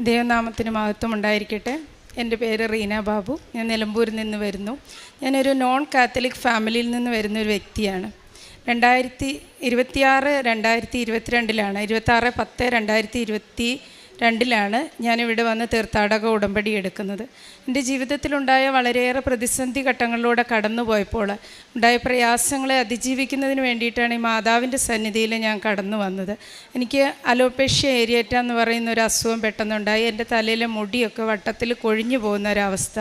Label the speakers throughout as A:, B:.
A: ദൈവനാമത്തിന് മഹത്വം ഉണ്ടായിരിക്കട്ടെ. എൻ്റെ പേര് റീന ബാബു. ഞാൻ നിലമ്പൂരിൽ നിന്ന് വരുന്നു. ഞാനൊരു നോൺ കാത്തലിക് ഫാമിലിയിൽ നിന്ന് വരുന്നൊരു വ്യക്തിയാണ്. 2022 26/10/2022 ഞാനിവിടെ വന്ന് തീർത്ഥാടക ഉടമ്പടി എടുക്കുന്നത്. എൻ്റെ ജീവിതത്തിലുണ്ടായ വളരെയേറെ പ്രതിസന്ധി ഘട്ടങ്ങളിലൂടെ കടന്നു പോയപ്പോൾ ഉണ്ടായ പ്രയാസങ്ങളെ അതിജീവിക്കുന്നതിന് വേണ്ടിയിട്ടാണ് ഈ മാതാവിൻ്റെ സന്നിധിയിൽ ഞാൻ കടന്നു വന്നത്. എനിക്ക് അലോപേഷ്യ ഏരിയേറ്റ എന്ന് പറയുന്ന ഒരു അസുഖം പെട്ടെന്നുണ്ടായി. എൻ്റെ തലയിലെ മുടിയൊക്കെ വട്ടത്തിൽ കൊഴിഞ്ഞു പോകുന്ന ഒരവസ്ഥ.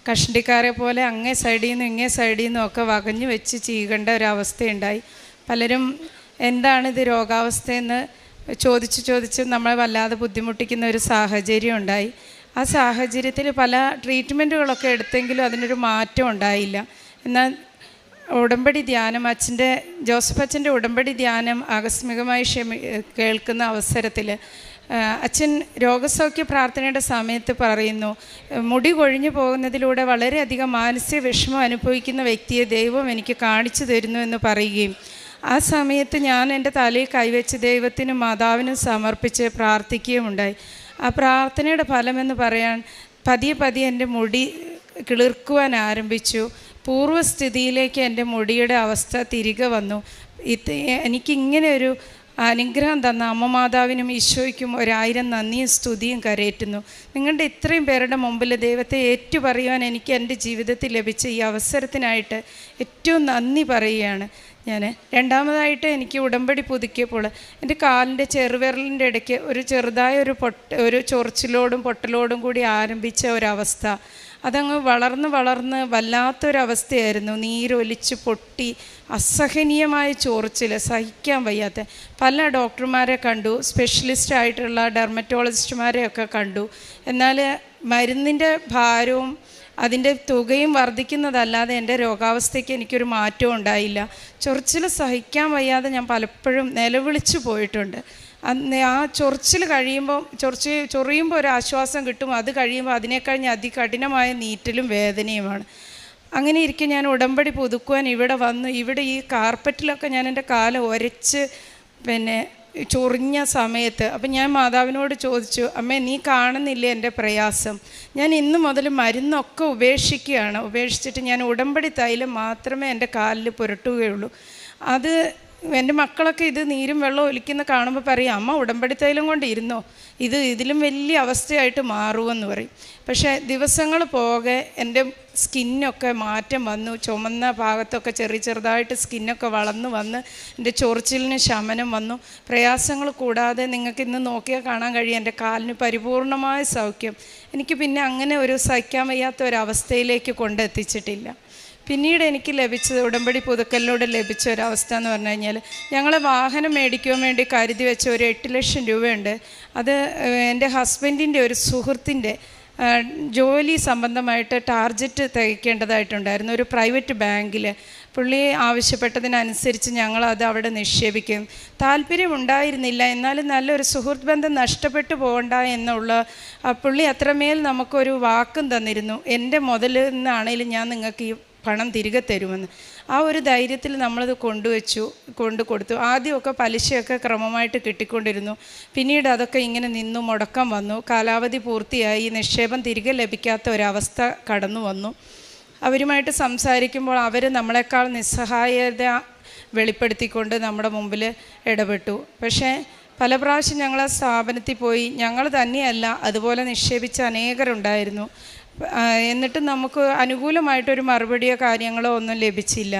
A: കഷണ്ടിക്കാരെ പോലെ അങ്ങേ സൈഡിൽ നിന്നും ഇങ്ങേ സൈഡിൽ നിന്നും ഒക്കെ വകഞ്ഞു വെച്ച് ചെയ്യേണ്ട ഒരവസ്ഥയുണ്ടായി. പലരും എന്താണിത് രോഗാവസ്ഥയെന്ന് ചോദിച്ച് നമ്മളെ വല്ലാതെ ബുദ്ധിമുട്ടിക്കുന്ന ഒരു സാഹചര്യം ഉണ്ടായി. ആ സാഹചര്യത്തിൽ പല ട്രീറ്റ്മെൻറ്റുകളൊക്കെ എടുത്തെങ്കിലും അതിനൊരു മാറ്റം ഉണ്ടായില്ല. എന്നാൽ ഉടമ്പടി ധ്യാനം ജോസഫ് അച്ഛൻ്റെ ഉടമ്പടി ധ്യാനം ആകസ്മികമായി കേൾക്കുന്ന അവസരത്തിൽ അച്ഛൻ രോഗസൗഖ്യ പ്രാർത്ഥനയുടെ സമയത്ത് പറയുന്നു, മുടി കൊഴിഞ്ഞു പോകുന്നതിലൂടെ വളരെയധികം മാനസിക വിഷമം അനുഭവിക്കുന്ന വ്യക്തിയെ ദൈവം എനിക്ക് കാണിച്ചു തരുന്നു എന്ന് പറയുകയും ആ സമയത്ത് ഞാൻ എൻ്റെ തലയിൽ കൈവച്ച് ദൈവത്തിനും മാതാവിനും സമർപ്പിച്ച് പ്രാർത്ഥിക്കുകയും ഉണ്ടായി. ആ പ്രാർത്ഥനയുടെ ഫലമെന്ന് പറയാൻ പതിയെ എൻ്റെ മുടി കിളിർക്കുവാൻ ആരംഭിച്ചു. പൂർവ്വസ്ഥിതിയിലേക്ക് എൻ്റെ മുടിയുടെ അവസ്ഥ തിരികെ വന്നു. എനിക്കിങ്ങനെ ഒരു അനുഗ്രഹം തന്ന അമ്മ മാതാവിനും ഈശോയ്ക്കും 1000 നന്ദിയും സ്തുതിയും കരയേറ്റുന്നു. നിങ്ങളുടെ ഇത്രയും പേരുടെ മുമ്പിൽ ദൈവത്തെ ഏറ്റുപറയുവാൻ എനിക്ക് എൻ്റെ ജീവിതത്തിൽ ലഭിച്ച ഈ അവസരത്തിനായിട്ട് ഏറ്റവും നന്ദി പറയുകയാണ് ഞാൻ. രണ്ടാമതായിട്ട് എനിക്ക് ഉടമ്പടി പുതുക്കിയപ്പോൾ എൻ്റെ കാലിൻ്റെ ചെറുവിരലിൻ്റെ ഇടയ്ക്ക് ഒരു ചെറുതായ ഒരു ചൊറിച്ചിലോടും പൊട്ടലോടും കൂടി ആരംഭിച്ച ഒരവസ്ഥ. അതങ്ങ് വളർന്ന് വല്ലാത്തൊരവസ്ഥയായിരുന്നു. നീരൊലിച്ച് പൊട്ടി അസഹനീയമായ ചൊറിച്ചിൽ, സഹിക്കാൻ വയ്യാത്ത. പല ഡോക്ടർമാരെ കണ്ടു, സ്പെഷ്യലിസ്റ്റായിട്ടുള്ള ഡെർമറ്റോളജിസ്റ്റുമാരെയൊക്കെ കണ്ടു. എന്നാൽ മരുന്നിൻ്റെ ഭാരവും അതിൻ്റെ തുകയും വർദ്ധിക്കുന്നതല്ലാതെ എൻ്റെ രോഗാവസ്ഥയ്ക്ക് എനിക്കൊരു മാറ്റവും ഉണ്ടായില്ല. ചൊറിച്ചിൽ സഹിക്കാൻ വയ്യാതെ ഞാൻ പലപ്പോഴും നിലവിളിച്ചു പോയിട്ടുണ്ട്. ആ ചൊറിച്ചിൽ കഴിയുമ്പോൾ ചൊറിയുമ്പോൾ ഒരു ആശ്വാസം കിട്ടും. അത് കഴിയുമ്പോൾ അതിനേക്കഴിഞ്ഞ് അതികഠിനമായ നീറ്റലും വേദനയുമാണ്. അങ്ങനെ ഇരിക്കെ ഞാൻ ഉടമ്പടി പുതുക്കുവാൻ ഇവിടെ വന്നു. ഇവിടെ ഈ കാർപ്പറ്റിലൊക്കെ ഞാൻ എൻ്റെ കാല് ഉരച്ച് ചൊറിഞ്ഞ സമയത്ത് അപ്പം ഞാൻ മാതാവിനോട് ചോദിച്ചു, അമ്മേ നീ കാണുന്നില്ലേ എൻ്റെ പ്രയാസം? ഞാൻ ഇന്ന് മുതൽ മരുന്നൊക്കെ ഉപേക്ഷിച്ചിട്ട് ഞാൻ ഉടമ്പടി തൈലം മാത്രമേ എൻ്റെ കാലിൽ പുരട്ടുകയുള്ളൂ. അത് എൻ്റെ മക്കളൊക്കെ ഇത് നീരും വെള്ളം ഒലിക്കുന്ന കാണുമ്പോൾ പറയും, അമ്മ ഉടമ്പടി തൈലം കൊണ്ട് ഇരുന്നോ, ഇതിലും വലിയ അവസ്ഥയായിട്ട് മാറുമെന്ന് പറയും. പക്ഷേ ദിവസങ്ങൾ പോകെ എൻ്റെ സ്കിന്നൊക്കെ മാറ്റം വന്നു. ചുമന്ന ഭാഗത്തൊക്കെ ചെറുതായിട്ട് സ്കിന്നൊക്കെ വളർന്നു വന്ന് എൻ്റെ ചൊറിച്ചിലിന് ശമനം വന്നു. പ്രയാസങ്ങൾ കൂടാതെ നിങ്ങൾക്ക് ഇന്ന് നോക്കിയാൽ കാണാൻ കഴിയും എൻ്റെ കാലിന് പരിപൂർണമായ സൗഖ്യം. എനിക്ക് പിന്നെ അങ്ങനെ ഒരു സഹിക്കാൻ വയ്യാത്ത ഒരവസ്ഥയിലേക്ക് കൊണ്ടെത്തിച്ചിട്ടില്ല. പിന്നീട് എനിക്ക് ലഭിച്ചത് ഉടമ്പടി പുതുക്കലിലൂടെ ലഭിച്ച ഒരവസ്ഥ എന്ന് പറഞ്ഞു കഴിഞ്ഞാൽ, ഞങ്ങളെ വാഹനം മേടിക്കുവാൻ വേണ്ടി കരുതി വെച്ച ഒരു 8 ലക്ഷം രൂപയുണ്ട്. അത് എൻ്റെ ഹസ്ബൻഡിൻ്റെ ഒരു സുഹൃത്തിൻ്റെ ജോലി സംബന്ധമായിട്ട് ടാർജറ്റ് തികയ്ക്കേണ്ടതായിട്ടുണ്ടായിരുന്നു ഒരു പ്രൈവറ്റ് ബാങ്കിൽ. പുള്ളി ആവശ്യപ്പെട്ടതിനനുസരിച്ച് ഞങ്ങളത് അവിടെ നിക്ഷേപിക്കും. താല്പര്യമുണ്ടായിരുന്നില്ല, എന്നാലും നല്ലൊരു സുഹൃത്ത് ബന്ധം നഷ്ടപ്പെട്ടു പോകണ്ട എന്നുള്ള പുള്ളി അത്രമേൽ നമുക്കൊരു വാക്കും തന്നിരുന്നു, എൻ്റെ മുതലിൽ നിന്നാണെങ്കിലും ഞാൻ നിങ്ങൾക്ക് ഈ പണം തിരികെ തരുമെന്ന്. ആ ഒരു ധൈര്യത്തിൽ നമ്മളത് കൊടുത്തു. ആദ്യമൊക്കെ പലിശയൊക്കെ ക്രമമായിട്ട് കിട്ടിക്കൊണ്ടിരുന്നു. പിന്നീട് അതൊക്കെ ഇങ്ങനെ മുടക്കം വന്നു. കാലാവധി പൂർത്തിയായി, നിക്ഷേപം തിരികെ ലഭിക്കാത്ത ഒരവസ്ഥ കടന്നു വന്നു. അവരുമായിട്ട് സംസാരിക്കുമ്പോൾ അവർ നമ്മളെക്കാൾ നിസ്സഹായത വെളിപ്പെടുത്തിക്കൊണ്ട് നമ്മുടെ മുമ്പിൽ ഇടപെട്ടു. പക്ഷേ പല പ്രാവശ്യം ഞങ്ങൾ ആ സ്ഥാപനത്തിൽ പോയി, ഞങ്ങൾ തന്നെയല്ല അതുപോലെ നിക്ഷേപിച്ച അനേകരുണ്ടായിരുന്നു. എന്നിട്ടും നമുക്ക് അനുകൂലമായിട്ടൊരു മറുപടിയോ കാര്യങ്ങളോ ഒന്നും ലഭിച്ചില്ല.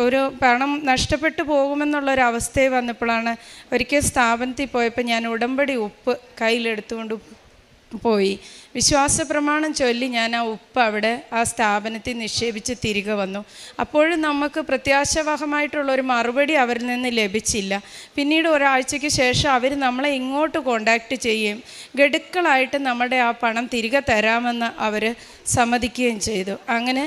A: ഒരു പണം നഷ്ടപ്പെട്ടു പോകുമെന്നുള്ളൊരവസ്ഥയെ വന്നപ്പോഴാണ് ഒരിക്കൽ സ്ഥാപനത്തിൽ പോയപ്പോൾ ഞാൻ ഉടമ്പടി ഉപ്പ് കയ്യിലെടുത്തുകൊണ്ട് പോയി. വിശ്വാസ പ്രമാണം ചൊല്ലി ഞാൻ ആ ഉപ്പ് അവിടെ ആ സ്ഥാപനത്തിൽ നിക്ഷേപിച്ച് തിരികെ വന്നു. അപ്പോഴും നമുക്ക് പ്രത്യാശാവഹമായിട്ടുള്ളൊരു മറുപടി അവരിൽ നിന്ന് ലഭിച്ചില്ല. പിന്നീട് ഒരാഴ്ചയ്ക്ക് ശേഷം അവർ നമ്മളെ ഇങ്ങോട്ട് കോണ്ടാക്റ്റ് ചെയ്യുകയും ഗഡുക്കളായിട്ട് നമ്മുടെ ആ പണം തിരികെ തരാമെന്ന് അവർ സമ്മതിക്കുകയും ചെയ്തു. അങ്ങനെ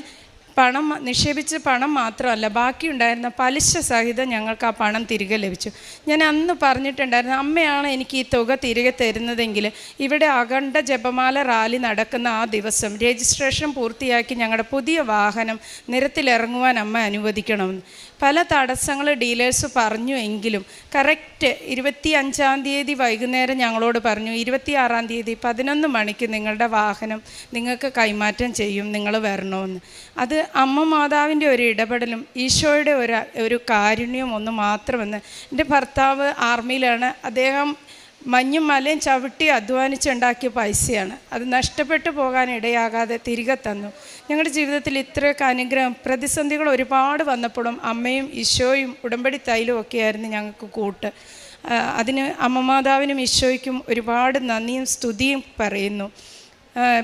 A: പണം നിക്ഷേപിച്ച പണം മാത്രമല്ല, ബാക്കിയുണ്ടായിരുന്ന പലിശ സഹിതം ഞങ്ങൾക്ക് ആ പണം തിരികെ ലഭിച്ചു. ഞാൻ അന്ന് പറഞ്ഞിട്ടുണ്ടായിരുന്നു, അമ്മയാണ് എനിക്ക് ഈ തുക തിരികെ തരുന്നതെങ്കിൽ ഇവിടെ അഖണ്ഡ ജപമാല റാലി നടക്കുന്ന ആ ദിവസം രജിസ്ട്രേഷൻ പൂർത്തിയാക്കി ഞങ്ങളുടെ പുതിയ വാഹനം നിരത്തിലിറങ്ങുവാൻ അമ്മ അനുവദിക്കണമെന്ന്. പല തടസ്സങ്ങൾ ഡീലേഴ്സ് പറഞ്ഞു എങ്കിലും കറക്റ്റ് 25-ാം തീയതി വൈകുന്നേരം ഞങ്ങളോട് പറഞ്ഞു, 26-ാം തീയതി 11 മണിക്ക് നിങ്ങളുടെ വാഹനം നിങ്ങൾക്ക് കൈമാറ്റം ചെയ്യും, നിങ്ങൾ വരണമെന്ന്. അത് അമ്മ മാതാവിൻ്റെ ഒരു ഇടപെടലും ഈശോയുടെ ഒരു കാരുണ്യവും ഒന്ന് മാത്രമെന്ന്. എൻ്റെ ഭർത്താവ് ആർമിയിലാണ്. അദ്ദേഹം മഞ്ഞും മലയും ചവിട്ടി അധ്വാനിച്ചുണ്ടാക്കിയ പൈസയാണ്. അത് നഷ്ടപ്പെട്ടു പോകാൻ ഇടയാകാതെ തിരികെ തന്നു. ഞങ്ങളുടെ ജീവിതത്തിൽ ഇത്രയൊക്കെ അനുഗ്രഹം, പ്രതിസന്ധികൾ ഒരുപാട് വന്നപ്പോഴും അമ്മയും ഈശോയും ഉടമ്പടി തൈലും ഒക്കെയായിരുന്നു ഞങ്ങൾക്ക് കൂട്ട്. അതിന് അമ്മ മാതാവിനും ഈശോയ്ക്കും ഒരുപാട് നന്ദിയും സ്തുതിയും പറയുന്നു.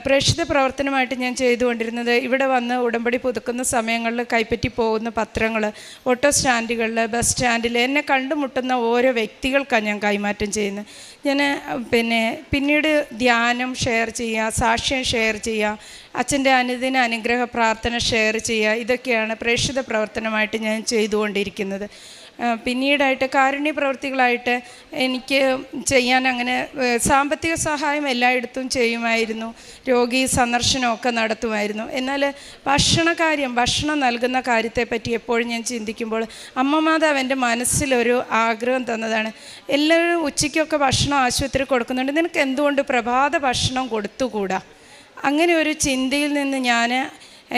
A: പ്രേക്ഷിത പ്രവർത്തനമായിട്ട് ഞാൻ ചെയ്തുകൊണ്ടിരുന്നത്, ഇവിടെ വന്ന് ഉടമ്പടി പുതുക്കുന്ന സമയങ്ങളിൽ കൈപ്പറ്റി പോകുന്ന പത്രങ്ങൾ ഓട്ടോ സ്റ്റാൻഡുകളിൽ, ബസ് സ്റ്റാൻഡിൽ എന്നെ കണ്ടുമുട്ടുന്ന ഓരോ വ്യക്തികൾക്കാണ് ഞാൻ കൈമാറ്റം ചെയ്യുന്നത്. ഞാൻ പിന്നീട് ധ്യാനം ഷെയർ ചെയ്യുക, സാക്ഷ്യം ഷെയർ ചെയ്യുക, അച്ഛൻ്റെ അനുദിന അനുഗ്രഹ പ്രാർത്ഥന ഷെയർ ചെയ്യുക, ഇതൊക്കെയാണ് പ്രേക്ഷിത പ്രവർത്തനമായിട്ട് ഞാൻ ചെയ്തുകൊണ്ടിരിക്കുന്നത്. പിന്നീടായിട്ട് കാരുണ്യ പ്രവൃത്തികളായിട്ട് എനിക്ക് ചെയ്യാൻ അങ്ങനെ സാമ്പത്തിക സഹായം എല്ലായിടത്തും ചെയ്യുമായിരുന്നു, രോഗി സന്ദർശനമൊക്കെ നടത്തുമായിരുന്നു. എന്നാൽ ഭക്ഷണം നൽകുന്ന കാര്യത്തെപ്പറ്റി എപ്പോഴും ഞാൻ ചിന്തിക്കുമ്പോൾ അമ്മ മാതാവ് എൻ്റെ മനസ്സിലൊരു ആഗ്രഹം തന്നതാണ്. എല്ലാവരും ഉച്ചയ്ക്കൊക്കെ ഭക്ഷണം ആശുപത്രി കൊടുക്കുന്നുണ്ട്, നിനക്ക് എന്തുകൊണ്ട് പ്രഭാത ഭക്ഷണം കൊടുത്തുകൂടാ? അങ്ങനെ ഒരു ചിന്തയിൽ നിന്ന് ഞാൻ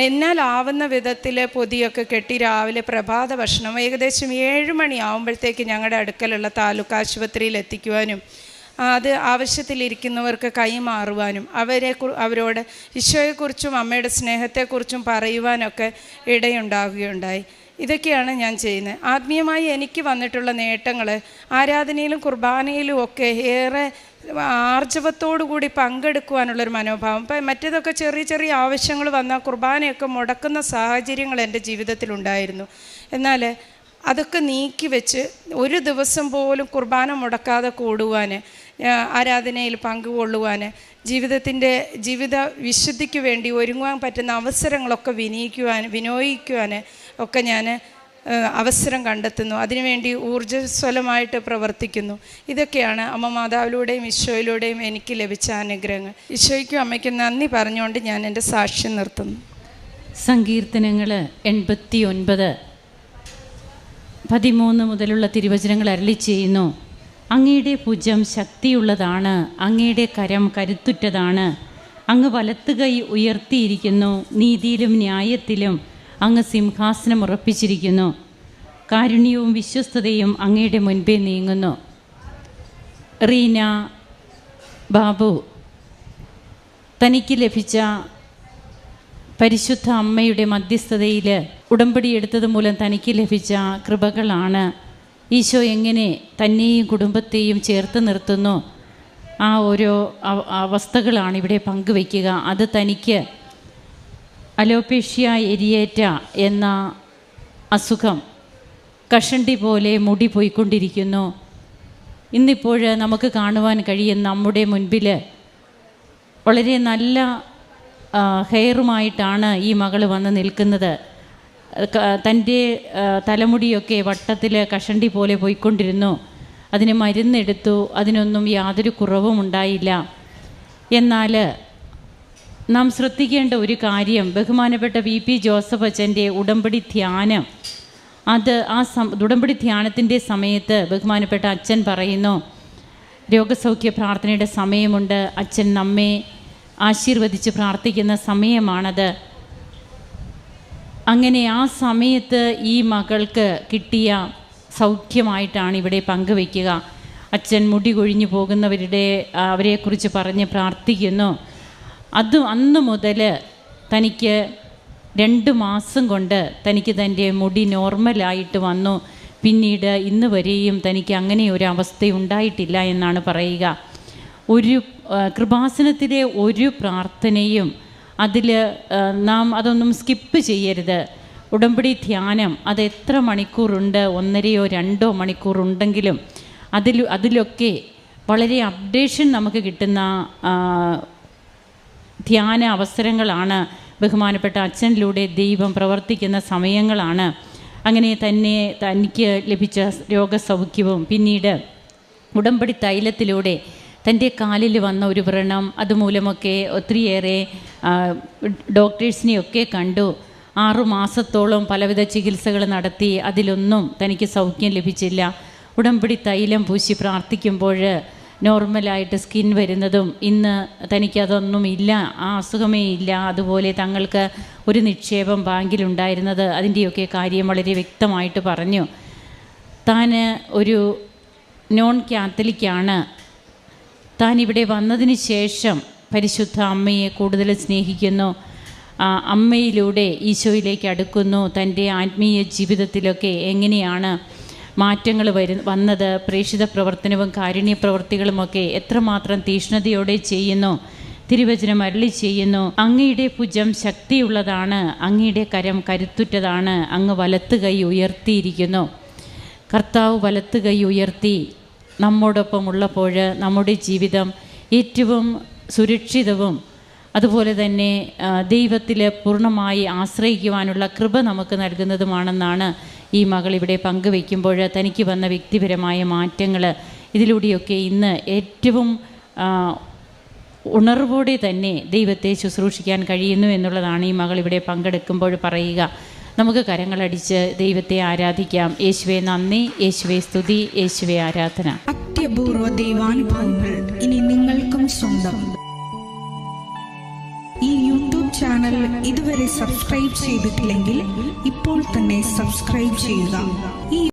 A: എന്നാലാവുന്ന വിധത്തിൽ പൊതിയൊക്കെ കെട്ടി രാവിലെ പ്രഭാത ഭക്ഷണം ഏകദേശം 7 മണിയാവുമ്പോഴത്തേക്ക് ഞങ്ങളുടെ അടുക്കലുള്ള താലൂക്ക് ആശുപത്രിയിൽ എത്തിക്കുവാനും അത് ആവശ്യത്തിലിരിക്കുന്നവർക്ക് കൈമാറുവാനും അവരോട് ഈശോയെക്കുറിച്ചും അമ്മയുടെ സ്നേഹത്തെക്കുറിച്ചും പറയുവാനൊക്കെ ഇടയുണ്ടാകുകയുണ്ടായി. ഇതൊക്കെയാണ് ഞാൻ ചെയ്യുന്നത്. ആത്മീയമായി എനിക്ക് വന്നിട്ടുള്ള നേട്ടങ്ങൾ ആരാധനയിലും കുർബാനയിലും ഒക്കെ ഏറെ ആർജവത്തോടു കൂടി പങ്കെടുക്കുവാനുള്ളൊരു മനോഭാവം. ഇപ്പം മറ്റേതൊക്കെ ചെറിയ ചെറിയ ആവശ്യങ്ങൾ വന്നാൽ കുർബാനയൊക്കെ മുടക്കുന്ന സാഹചര്യങ്ങൾ എൻ്റെ ജീവിതത്തിലുണ്ടായിരുന്നു. എന്നാൽ അതൊക്കെ നീക്കി വെച്ച് ഒരു ദിവസം പോലും കുർബാന മുടക്കാതെ കൂടുവാൻ, ആരാധനയിൽ പങ്കുകൊള്ളുവാൻ, ജീവിത വിശുദ്ധിക്ക് വേണ്ടി ഒരുങ്ങുവാൻ പറ്റുന്ന അവസരങ്ങളൊക്കെ വിനിയോഗിക്കുവാൻ ഒക്കെ ഞാൻ അവസരം കണ്ടെത്തുന്നു. അതിനുവേണ്ടി ഊർജ്ജസ്വലമായിട്ട് പ്രവർത്തിക്കുന്നു. ഇതൊക്കെയാണ് അമ്മ മാതാവിലൂടെയും ഈശോയിലൂടെയും എനിക്ക് ലഭിച്ച അനുഗ്രഹങ്ങൾ. ഈശോയ്ക്കും അമ്മയ്ക്കും നന്ദി പറഞ്ഞുകൊണ്ട് ഞാൻ എൻ്റെ സാക്ഷ്യം നിർത്തുന്നു.
B: സങ്കീർത്തനങ്ങൾ 89:13 മുതലുള്ള തിരുവചനങ്ങൾ അരുളി ചെയ്യുന്നു. അങ്ങയുടെ ഭുജം ശക്തിയുള്ളതാണ്, അങ്ങയുടെ കരം കരുത്തുറ്റതാണ്, അങ്ങ് വലത്തുകൈ ഉയർത്തിയിരിക്കുന്നു, നീതിയിലും ന്യായത്തിലും അങ്ങ് സിംഹാസനം ഉറപ്പിച്ചിരിക്കുന്നു, കാരുണ്യവും വിശ്വസ്തതയും അങ്ങയുടെ മുൻപേ നീങ്ങുന്നു. റീന ബാബു തനിക്ക് ലഭിച്ച പരിശുദ്ധ അമ്മയുടെ മധ്യസ്ഥതയിൽ ഉടമ്പടി എടുത്തത് മൂലം തനിക്ക് ലഭിച്ച കൃപകളാണ്. ഈശോ എങ്ങനെ തന്നെയും കുടുംബത്തെയും ചേർത്ത് നിർത്തുന്നു, ആ ഓരോ അവസ്ഥകളാണ് ഇവിടെ പങ്കുവയ്ക്കുക. അത് തനിക്ക് അലോപേഷ്യ എരിയേറ്റ എന്ന അസുഖം കഷണ്ടി പോലെ മുടി പോയിക്കൊണ്ടിരിക്കുന്നു. ഇന്നിപ്പോൾ നമുക്ക് കാണുവാൻ കഴിയും നമ്മുടെ മുൻപിൽ വളരെ നല്ല ഹെയറുമായിട്ടാണ് ഈ മകൾ വന്ന് നിൽക്കുന്നത്. തൻ്റെ തലമുടിയൊക്കെ വട്ടത്തിൽ കഷണ്ടി പോലെ പോയിക്കൊണ്ടിരുന്നു. അതിന് മരുന്നെടുത്തു, അതിനൊന്നും യാതൊരു കുറവും ഉണ്ടായില്ല. എന്നാൽ നാം ശ്രദ്ധിക്കേണ്ട ഒരു കാര്യം, ബഹുമാനപ്പെട്ട VP ജോസഫ് അച്ഛൻ്റെ ഉടമ്പടി ധ്യാനം, അത് ഉടമ്പടി ധ്യാനത്തിൻ്റെ സമയത്ത് ബഹുമാനപ്പെട്ട അച്ഛൻ പറയുന്നു, രോഗസൗഖ്യ പ്രാർത്ഥനയുടെ സമയമുണ്ട്, അച്ഛൻ നമ്മെ ആശീർവദിച്ച് പ്രാർത്ഥിക്കുന്ന സമയമാണത്. അങ്ങനെ ആ സമയത്ത് ഈ മകൾക്ക് കിട്ടിയ സൗഖ്യമായിട്ടാണ് ഇവിടെ പങ്കുവയ്ക്കുക. അച്ഛൻ മുടി കൊഴിഞ്ഞു പോകുന്നവരുടെ അവരെക്കുറിച്ച് പറഞ്ഞ് പ്രാർത്ഥിക്കുന്നു. അന്ന് മുതൽ തനിക്ക് 2 മാസം കൊണ്ട് തനിക്ക് തൻ്റെ മുടി നോർമലായിട്ട് വന്നു. പിന്നീട് ഇന്ന് വരെയും തനിക്ക് അങ്ങനെ ഒരു അവസ്ഥ ഉണ്ടായിട്ടില്ല എന്നാണ് പറയുക. ഒരു കൃപാസനത്തിലെ ഒരു പ്രാർത്ഥനയും അതിൽ നാം അതൊന്നും സ്കിപ്പ് ചെയ്യരുത്. ഉടമ്പടി ധ്യാനം അത് എത്ര മണിക്കൂറുണ്ട്, 1.5 2 മണിക്കൂറുണ്ടെങ്കിലും അതിലൊക്കെ വളരെ അപ്ഡേഷൻ നമുക്ക് കിട്ടുന്ന ധ്യാന അവസരങ്ങളാണ് ബഹുമാനപ്പെട്ട അച്ഛനിലൂടെ ദൈവം പ്രവർത്തിക്കുന്ന സമയങ്ങളാണ്. അങ്ങനെ തനിക്ക് ലഭിച്ച രോഗസൗഖ്യവും പിന്നീട് ഉടമ്പടി തൈലത്തിലൂടെ തൻ്റെ കാലിൽ വന്ന ഒരു വ്രണം അതുമൂലമൊക്കെ ഒത്തിരിയേറെ ഡോക്ടേഴ്സിനെയൊക്കെ കണ്ടു. 6 മാസത്തോളം പലവിധ ചികിത്സകൾ നടത്തി. അതിലൊന്നും തനിക്ക് സൗഖ്യം ലഭിച്ചില്ല. ഉടമ്പടി തൈലം പൂശി പ്രാർത്ഥിക്കുമ്പോൾ നോർമലായിട്ട് സ്കിൻ വരുന്നതും ഇന്ന് തനിക്കതൊന്നുമില്ല, ആ അസുഖമേ ഇല്ല. അതുപോലെ തങ്ങൾക്ക് ഒരു നിക്ഷേപം ബാങ്കിലുണ്ടായിരുന്നത് അതിൻ്റെയൊക്കെ കാര്യം വളരെ വ്യക്തമായിട്ട് പറഞ്ഞു. താൻ ഒരു നോൺ കാത്തലിക്കാണ്. താൻ ഇവിടെ വന്നതിന് ശേഷം പരിശുദ്ധ അമ്മയെ കൂടുതൽ സ്നേഹിക്കുന്നു, അമ്മയിലൂടെ ഈശോയിലേക്ക് അടുക്കുന്നു. തൻ്റെ ആത്മീയ ജീവിതത്തിലൊക്കെ എങ്ങനെയാണ് മാറ്റങ്ങൾ വന്നത്, പ്രേക്ഷിത പ്രവർത്തനവും കാരുണ്യ പ്രവർത്തികളുമൊക്കെ എത്രമാത്രം തീഷ്ണതയോടെ ചെയ്യുന്നു. തിരുവചനം അരുളി ചെയ്യുന്നു, അങ്ങയുടെ ഭുജം ശക്തിയുള്ളതാണ്, അങ്ങയുടെ കരം കരുത്തുറ്റതാണ്, അങ്ങ് വലത്ത് കൈ ഉയർത്തിയിരിക്കുന്നു. കർത്താവ് വലത്ത് കൈ ഉയർത്തി നമ്മോടൊപ്പം ഉള്ളപ്പോൾ നമ്മുടെ ജീവിതം ഏറ്റവും സുരക്ഷിതവും അതുപോലെ തന്നെ ദൈവത്തിൽ പൂർണ്ണമായി ആശ്രയിക്കുവാനുള്ള കൃപ നമുക്ക് നൽകുന്നതുമാണെന്നാണ് ഈ മകൾ ഇവിടെ പങ്കുവയ്ക്കുമ്പോൾ തനിക്ക് വന്ന വ്യക്തിപരമായ മാറ്റങ്ങൾ ഇതിലൂടെയൊക്കെ ഇന്ന് ഏറ്റവും ഉണർവോടെ തന്നെ ദൈവത്തെ ശുശ്രൂഷിക്കാൻ കഴിയുന്നു എന്നുള്ളതാണ് ഈ മകൾ ഇവിടെ പങ്കെടുക്കുമ്പോൾ പറയുക. നമുക്ക് കരങ്ങളടിച്ച് ദൈവത്തെ ആരാധിക്കാം. യേശുവേ നന്ദി, യേശുവേ സ്തുതി, യേശുവേ ആരാധന.
C: അത്യപൂർവ ദൈവാനുഭവങ്ങൾ ഇനി നിങ്ങൾക്കും സ്വന്തം. ഈ യൂട്യൂബ് ചാനൽ ഇതുവരെ സബ്സ്ക്രൈബ് ചെയ്തിട്ടില്ലെങ്കിൽ ഇപ്പോൾ തന്നെ സബ്സ്ക്രൈബ് ചെയ്യുക.